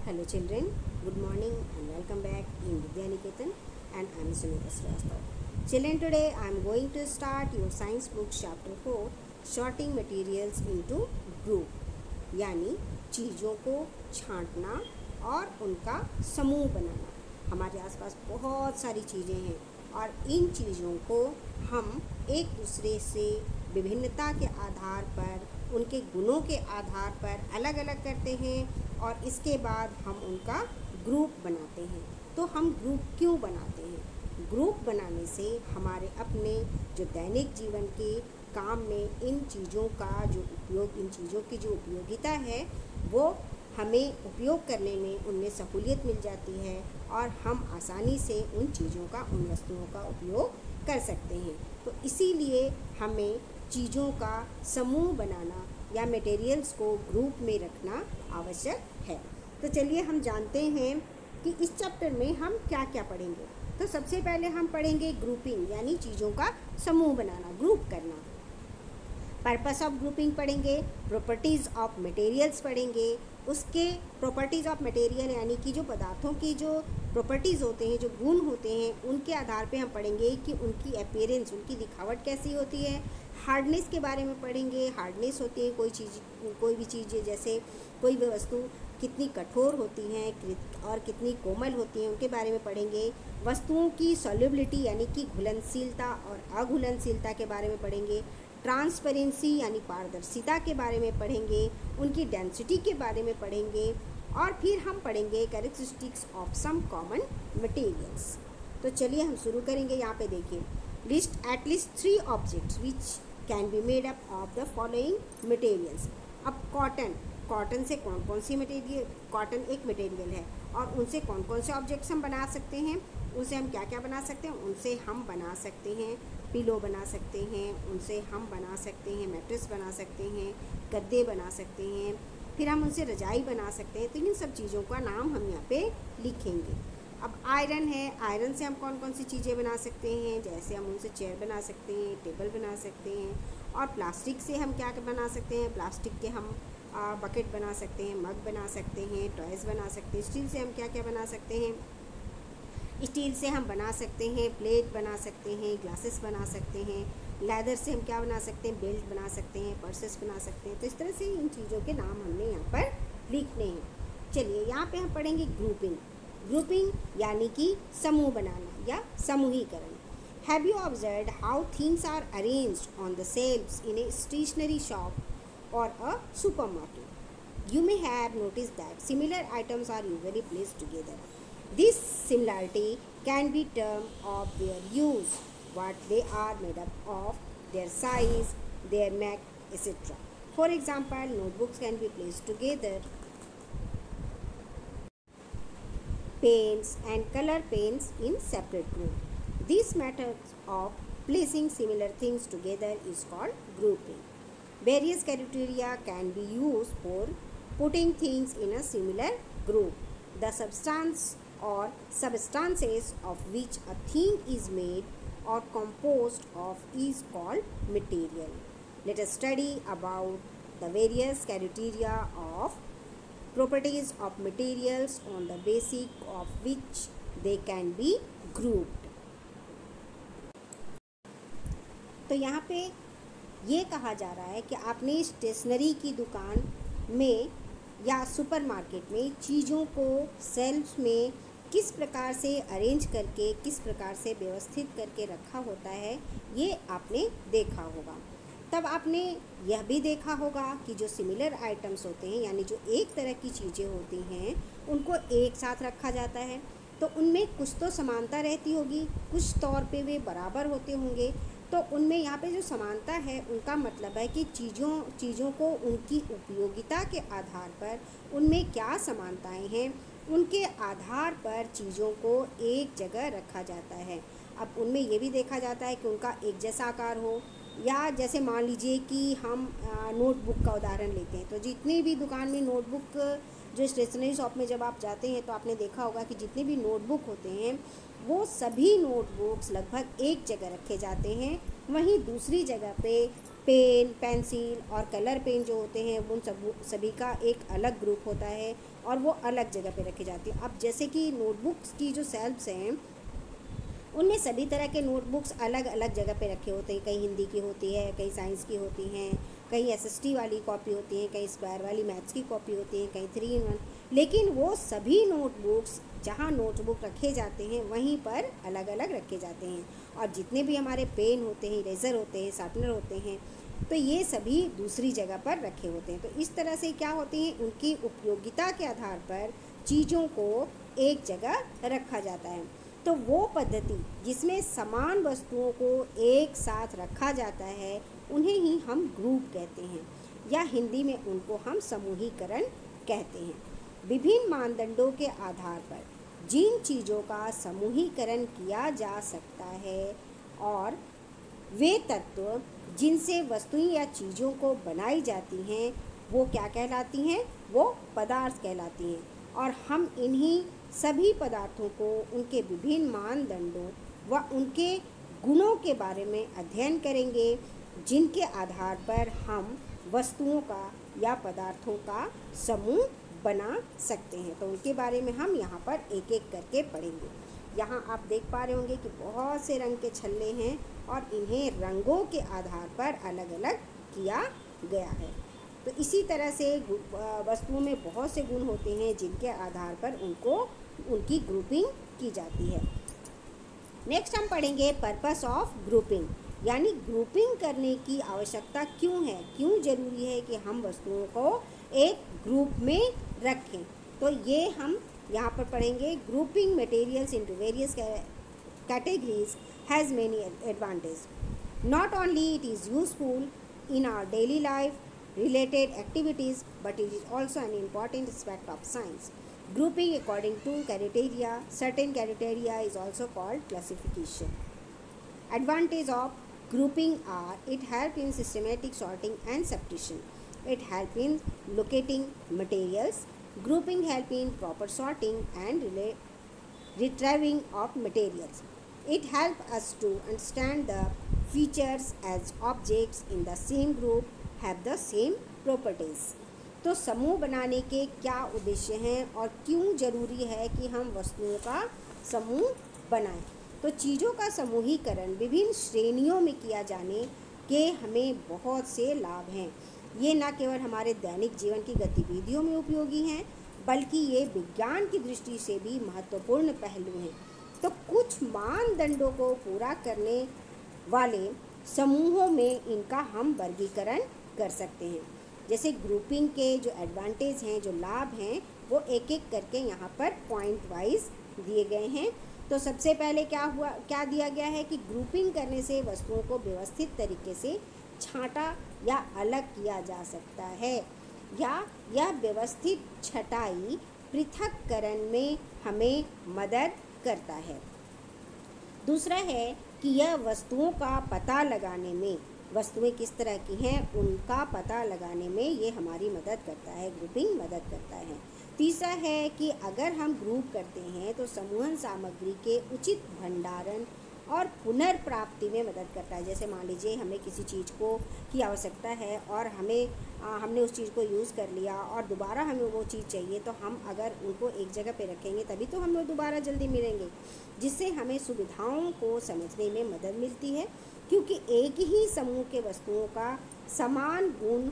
Hello children, good morning and welcome back in Vidya Niketan and I am Sunita Srivastava. Children, today I am going to start your science book chapter 4 sorting materials into group यानी चीज़ों को छांटना और उनका समूह बनाना। हमारे आसपास बहुत सारी चीज़ें हैं और इन चीज़ों को हम एक दूसरे से विभिन्नता के आधार पर, उनके गुणों के आधार पर अलग अलग करते हैं और इसके बाद हम उनका ग्रुप बनाते हैं। तो हम ग्रुप क्यों बनाते हैं? ग्रुप बनाने से हमारे अपने जो दैनिक जीवन के काम में इन चीज़ों का जो उपयोग, इन चीज़ों की जो उपयोगिता है वो हमें उपयोग करने में उनमें सहूलियत मिल जाती है और हम आसानी से उन चीज़ों का, उन वस्तुओं का उपयोग कर सकते हैं। तो इसीलिए हमें चीज़ों का समूह बनाना या मटेरियल्स को ग्रुप में रखना आवश्यक है। तो चलिए हम जानते हैं कि इस चैप्टर में हम क्या क्या पढ़ेंगे। तो सबसे पहले हम पढ़ेंगे ग्रुपिंग यानी चीज़ों का समूह बनाना, ग्रुप करना। पर्पस ऑफ ग्रुपिंग पढ़ेंगे, प्रॉपर्टीज़ ऑफ मटेरियल्स पढ़ेंगे, उसके प्रॉपर्टीज़ ऑफ मटेरियल यानी कि जो पदार्थों की जो प्रॉपर्टीज़ होते हैं, जो गुण होते हैं, उनके आधार पे हम पढ़ेंगे कि उनकी अपीयरेंस, उनकी दिखावट कैसी होती है। हार्डनेस के बारे में पढ़ेंगे, हार्डनेस होती है कोई भी चीज़, जैसे कोई भी वस्तु कितनी कठोर होती हैं और कितनी कोमल होती हैं, उनके बारे में पढ़ेंगे। वस्तुओं की सॉल्युबिलिटी यानी कि घुलनशीलता और अघुलनशीलता के बारे में पढ़ेंगे। ट्रांसपेरेंसी यानी पारदर्शिता के बारे में पढ़ेंगे, उनकी डेंसिटी के बारे में पढ़ेंगे और फिर हम पढ़ेंगे characteristics of some common materials. तो चलिए हम शुरू करेंगे। यहाँ पे देखिए, list at least 3 objects which can be made up of the following materials. अब कॉटन से कौन कौन सी मटेरियल, कॉटन एक मटेरियल है और उनसे कौन कौन से ऑब्जेक्ट्स हम बना सकते हैं, उनसे हम क्या क्या बना सकते हैं। उनसे हम बना सकते हैं पिलो बना सकते हैं, उनसे हम बना सकते हैं मैट्रेस बना सकते हैं, गद्दे बना सकते हैं, फिर हम उनसे रजाई बना सकते हैं। तो इन सब चीज़ों का नाम हम यहाँ पे लिखेंगे। अब आयरन है, आयरन से हम कौन कौन सी चीज़ें बना सकते हैं, जैसे हम उनसे चेयर बना सकते हैं, टेबल बना सकते हैं। और प्लास्टिक से हम क्या बना सकते हैं, प्लास्टिक के हम बकेट बना सकते हैं, मग बना सकते हैं, टॉयज़ बना सकते हैं। स्टील से हम क्या क्या बना सकते हैं, स्टील से हम बना सकते हैं प्लेट बना सकते हैं, ग्लासेस बना सकते हैं। लेदर से हम क्या बना सकते हैं, बेल्ट बना सकते हैं, पर्सेस बना सकते हैं। तो इस तरह से इन चीज़ों के नाम हमने यहाँ पर लिखने हैं। चलिए यहाँ पे हम पढ़ेंगे ग्रुपिंग। ग्रुपिंग यानी कि समूह बनाना या समूहीकरण। Have you observed how things are arranged on the shelves in a stationery shop और a supermarket? You may have noticed that similar items are usually placed together. This similarity can be termed of their use, what they are made up of, their size, their make, etc. For example, notebooks can be placed together. Pens and color pens in separate group. This method of placing similar things together is called grouping. Various criteria can be used for putting things in a similar group. The substance or substances of which a thing is made or composed of is called material. Let us study about the various criteria of properties of materials on the basis of which they can be grouped. तो यहाँ पे ये कहा जा रहा है कि आपने स्टेशनरी की दुकान में या सुपरमार्केट में चीज़ों को सेल्फ में किस प्रकार से अरेंज करके, किस प्रकार से व्यवस्थित करके रखा होता है, ये आपने देखा होगा। तब आपने यह भी देखा होगा कि जो सिमिलर आइटम्स होते हैं यानी जो एक तरह की चीज़ें होती हैं उनको एक साथ रखा जाता है। तो उनमें कुछ तो समानता रहती होगी, कुछ तौर पे वे बराबर होते होंगे। तो उनमें यहाँ पे जो समानता है उनका मतलब है कि चीज़ों को उनकी उपयोगिता के आधार पर उनमें क्या समानताएं हैं, उनके आधार पर चीज़ों को एक जगह रखा जाता है। अब उनमें ये भी देखा जाता है कि उनका एक जैसा आकार हो, या जैसे मान लीजिए कि हम नोटबुक का उदाहरण लेते हैं। तो जितनी भी दुकान में नोटबुक, जो स्टेशनरी शॉप में जब आप जाते हैं तो आपने देखा होगा कि जितने भी नोटबुक होते हैं वो सभी नोटबुक्स लगभग एक जगह रखे जाते हैं। वहीं दूसरी जगह पे पेन, पेंसिल और कलर पेन जो होते हैं उन सभी का एक अलग ग्रुप होता है और वो अलग जगह पे रखी जाती है। अब जैसे कि नोटबुक्स की जो शेल्फ्स हैं उनमें सभी तरह के नोटबुक्स अलग अलग जगह पे रखे होते हैं। कहीं हिंदी की होती है, कहीं साइंस की होती हैं, कहीं एसएसटी वाली कॉपी होती हैं, कहीं स्क्वायर वाली मैथ्स की कॉपी होती है, कहीं 3 in 1। लेकिन वो सभी नोटबुक्स जहाँ नोटबुक रखे जाते हैं वहीं पर अलग अलग रखे जाते हैं। और जितने भी हमारे पेन होते हैं, इरेज़र होते हैं, शार्पनर होते हैं, तो ये सभी दूसरी जगह पर रखे होते हैं। तो इस तरह से क्या होती हैं, उनकी उपयोगिता के आधार पर चीज़ों को एक जगह रखा जाता है। तो वो पद्धति जिसमें समान वस्तुओं को एक साथ रखा जाता है उन्हें ही हम ग्रुप कहते हैं, या हिंदी में उनको हम समूहीकरण कहते हैं। विभिन्न मानदंडों के आधार पर जिन चीज़ों का समूहीकरण किया जा सकता है और वे तत्व जिनसे वस्तुएं या चीज़ों को बनाई जाती हैं वो क्या कहलाती हैं, वो पदार्थ कहलाती हैं। और हम इन्हीं सभी पदार्थों को उनके विभिन्न मानदंडों व उनके गुणों के बारे में अध्ययन करेंगे, जिनके आधार पर हम वस्तुओं का या पदार्थों का समूह बना सकते हैं। तो उनके बारे में हम यहाँ पर एक एक करके पढ़ेंगे। यहाँ आप देख पा रहे होंगे कि बहुत से रंग के छल्ले हैं और इन्हें रंगों के आधार पर अलग अलग किया गया है। तो इसी तरह से वस्तुओं में बहुत से गुण होते हैं जिनके आधार पर उनकी ग्रुपिंग की जाती है। नेक्स्ट हम पढ़ेंगे पर्पस ऑफ ग्रुपिंग, यानी ग्रुपिंग करने की आवश्यकता क्यों है, क्यों ज़रूरी है कि हम वस्तुओं को एक ग्रुप में रखें। तो ये हम यहाँ पर पढ़ेंगे। Grouping materials into various categories has many advantage. Not only it is useful in our daily life related activities, but it is also an important aspect of science. Grouping according to criteria, certain criteria is also called classification. Advantage of grouping are: it helps in systematic sorting and subtraction. It helps in locating materials. Grouping helps in proper sorting and retrieving of materials. It helps us to understand the features as objects in the same group have the same properties. तो समूह बनाने के क्या उद्देश्य हैं और क्यों ज़रूरी है कि हम वस्तुओं का समूह बनाएं। तो चीज़ों का समूहीकरण विभिन्न श्रेणियों में किया जाने के हमें बहुत से लाभ हैं। ये न केवल हमारे दैनिक जीवन की गतिविधियों में उपयोगी हैं, बल्कि ये विज्ञान की दृष्टि से भी महत्वपूर्ण पहलू हैं। तो कुछ मानदंडों को पूरा करने वाले समूहों में इनका हम वर्गीकरण कर सकते हैं। जैसे ग्रुपिंग के जो एडवांटेज हैं, जो लाभ हैं, वो एक एक करके यहाँ पर पॉइंट वाइज दिए गए हैं। तो सबसे पहले क्या दिया गया है कि ग्रुपिंग करने से वस्तुओं को व्यवस्थित तरीके से छांटा या अलग किया जा सकता है, या यह व्यवस्थित छटाई पृथक्करण में हमें मदद करता है। दूसरा है कि यह वस्तुओं का पता लगाने में, वस्तुएं किस तरह की हैं उनका पता लगाने में ये हमारी मदद करता है, ग्रुपिंग मदद करता है। तीसरा है कि अगर हम ग्रुप करते हैं तो समूहन सामग्री के उचित भंडारण और पुनर्प्राप्ति में मदद करता है। जैसे मान लीजिए हमें किसी चीज़ की आवश्यकता है और हमने उस चीज़ को यूज़ कर लिया और दोबारा हमें वो चीज़ चाहिए, तो हम अगर उनको एक जगह पे रखेंगे तभी तो हम लोग दोबारा जल्दी मिलेंगे, जिससे हमें सुविधाओं को समझने में मदद मिलती है। क्योंकि एक ही समूह के वस्तुओं का समान गुण,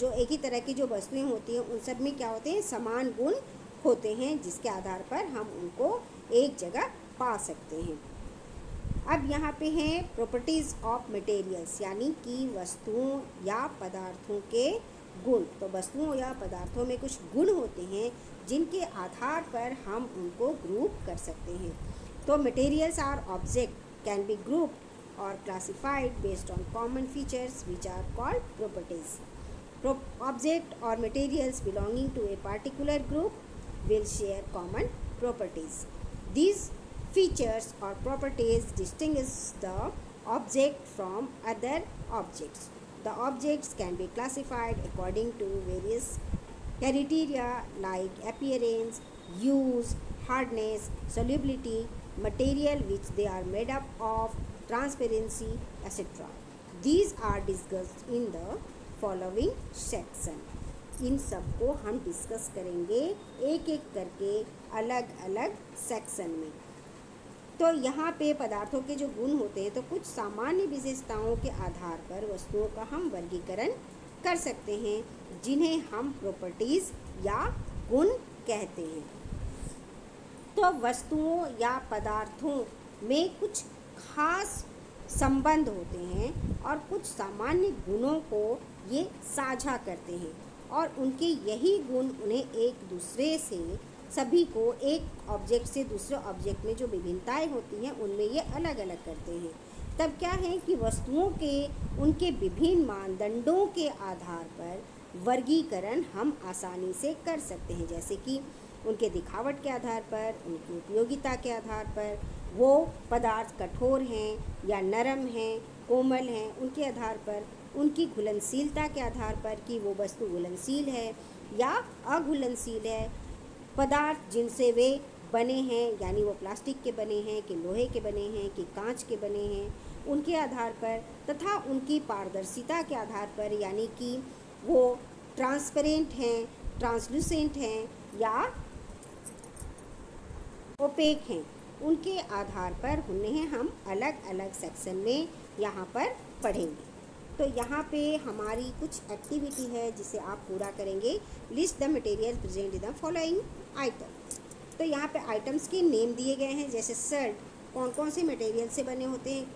जो एक ही तरह की जो वस्तुएं होती हैं उन सब में क्या होते हैं, समान गुण होते हैं, जिसके आधार पर हम उनको एक जगह पा सकते हैं। अब यहाँ पे हैं प्रॉपर्टीज़ ऑफ मटेरियल्स, यानी कि वस्तुओं या पदार्थों के गुण। तो वस्तुओं या पदार्थों में कुछ गुण होते हैं जिनके आधार पर हम उनको ग्रुप कर सकते हैं। तो materials are object can be grouped और classified based on common features which are called properties. Object or materials belonging to a particular group will share common properties. These features or properties distinguish the object from other objects. The objects can be classified according to various criteria like appearance, use, hardness, solubility, material which they are made up of, transparency, etc. These are discussed in the following section. इन सब को हम discuss करेंगे एक एक करके अलग अलग section में। तो यहाँ पे पदार्थों के जो गुण होते हैं, तो कुछ सामान्य विशेषताओं के आधार पर वस्तुओं का हम वर्गीकरण कर सकते हैं, जिन्हें हम प्रॉपर्टीज़ या गुण कहते हैं। तो वस्तुओं या पदार्थों में कुछ खास संबंध होते हैं और कुछ सामान्य गुणों को ये साझा करते हैं, और उनके यही गुण उन्हें एक दूसरे से, सभी को एक ऑब्जेक्ट से दूसरे ऑब्जेक्ट में जो विभिन्नताएं होती हैं उनमें ये अलग अलग करते हैं। तब क्या है कि वस्तुओं के उनके विभिन्न मानदंडों के आधार पर वर्गीकरण हम आसानी से कर सकते हैं, जैसे कि उनके दिखावट के आधार पर, उनकी उपयोगिता के आधार पर, वो पदार्थ कठोर हैं या नरम हैं, कोमल हैं, उनके आधार पर, उनकी घुलनशीलता के आधार पर कि वो वस्तु घुलनशील है या अघुलनशील है, पदार्थ जिनसे वे बने हैं यानी वो प्लास्टिक के बने हैं कि लोहे के बने हैं कि कांच के बने हैं, उनके आधार पर, तथा उनकी पारदर्शिता के आधार पर यानी कि वो ट्रांसपेरेंट हैं, ट्रांसलूसेंट हैं या ओपेक हैं, उनके आधार पर उन्हें हम अलग अलग सेक्शन में यहाँ पर पढ़ेंगे। तो यहाँ पे हमारी कुछ एक्टिविटी है जिसे आप पूरा करेंगे। List the material present in the following item. तो यहाँ पे आइटम्स के नेम दिए गए हैं, जैसे शर्ट कौन कौन से मटेरियल से बने होते हैं,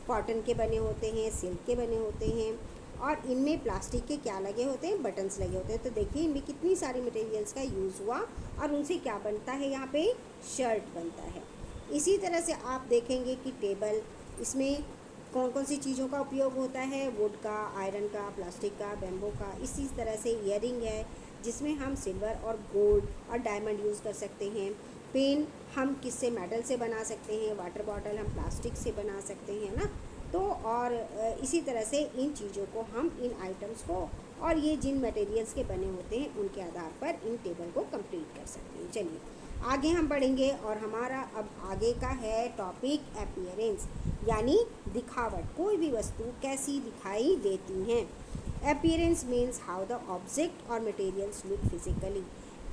कॉटन के बने होते हैं, सिल्क के बने होते हैं, और इनमें प्लास्टिक के क्या लगे होते हैं, बटन्स लगे होते हैं। तो देखिए इनमें कितनी सारी मटेरियल्स का यूज़ हुआ और उनसे क्या बनता है, यहाँ पे शर्ट बनता है। इसी तरह से आप देखेंगे कि टेबल, इसमें कौन कौन सी चीज़ों का उपयोग होता है, वुड का, आयरन का, प्लास्टिक का, बैम्बू का। इसी तरह से ईयरिंग है जिसमें हम सिल्वर और गोल्ड और डायमंड यूज़ कर सकते हैं। पेन हम किससे, मेटल से बना सकते हैं। वाटर बॉटल हम प्लास्टिक से बना सकते हैं ना। तो और इसी तरह से इन चीज़ों को हम, इन आइटम्स को और ये जिन मटेरियल्स के बने होते हैं उनके आधार पर इन टेबल को कंप्लीट कर सकते हैं। चलिए आगे हम बढ़ेंगे और हमारा अब आगे का है टॉपिक अपीयरेंस, यानी दिखावट। कोई भी वस्तु कैसी दिखाई देती हैं। Appearance means how the object और मटेरियल्स लुक फिजिकली,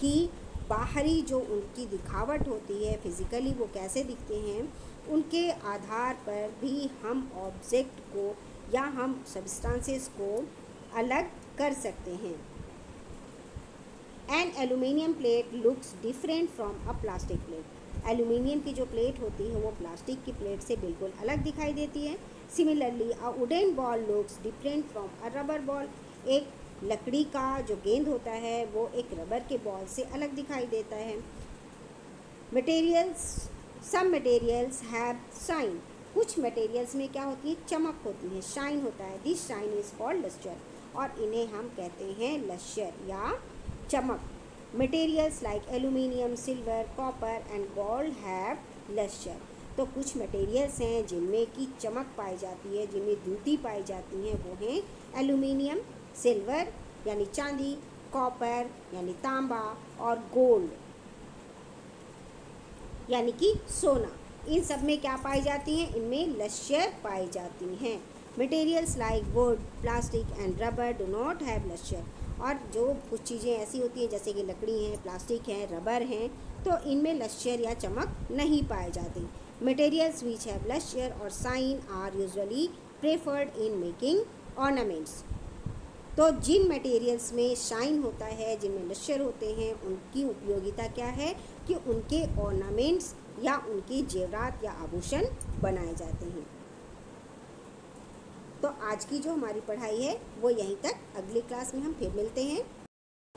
कि बाहरी जो उनकी दिखावट होती है फिजिकली वो कैसे दिखते हैं, उनके आधार पर भी हम ऑब्जेक्ट को या हम सब्सटेंसेस को अलग कर सकते हैं। An aluminium plate looks different from a plastic plate. Aluminium की जो प्लेट होती है वो प्लास्टिक की प्लेट से बिल्कुल अलग दिखाई देती है। Similarly a wooden ball looks different from a rubber ball. एक लकड़ी का जो गेंद होता है वो एक रबर के बॉल से अलग दिखाई देता है। Materials, some materials have shine. कुछ मटेरियल्स में क्या होती है, चमक होती है, शाइन होता है। This shine is called lustre, और इन्हें हम कहते हैं लस्टर या चमक। Materials like aluminium, silver, copper and gold have lustre. तो कुछ मटेरियल्स हैं जिनमें की चमक पाई जाती है, जिनमें द्युति पाई जाती हैं, वो हैं एल्यूमिनियम, सिल्वर यानी चांदी, कॉपर यानी तांबा, और गोल्ड यानी कि सोना। इन सब में क्या पाई जाती हैं, इनमें लस्टर पाई जाती हैं। Materials like wood, plastic and rubber do not have lustre. और जो कुछ चीज़ें ऐसी होती हैं जैसे कि लकड़ी हैं, प्लास्टिक हैं, रबर हैं, तो इनमें लस्टर या चमक नहीं पाए जाती। मटेरियल्स विच हैव लस्टर और shine are usually preferred in making ornaments. तो जिन मटेरियल्स में शाइन होता है, जिनमें लस्टर होते हैं, उनकी उपयोगिता क्या है कि उनके ऑर्नामेंट्स या उनके जेवरात या आभूषण बनाए जाते हैं। तो आज की जो हमारी पढ़ाई है वो यहीं तक। अगली क्लास में हम फिर मिलते हैं।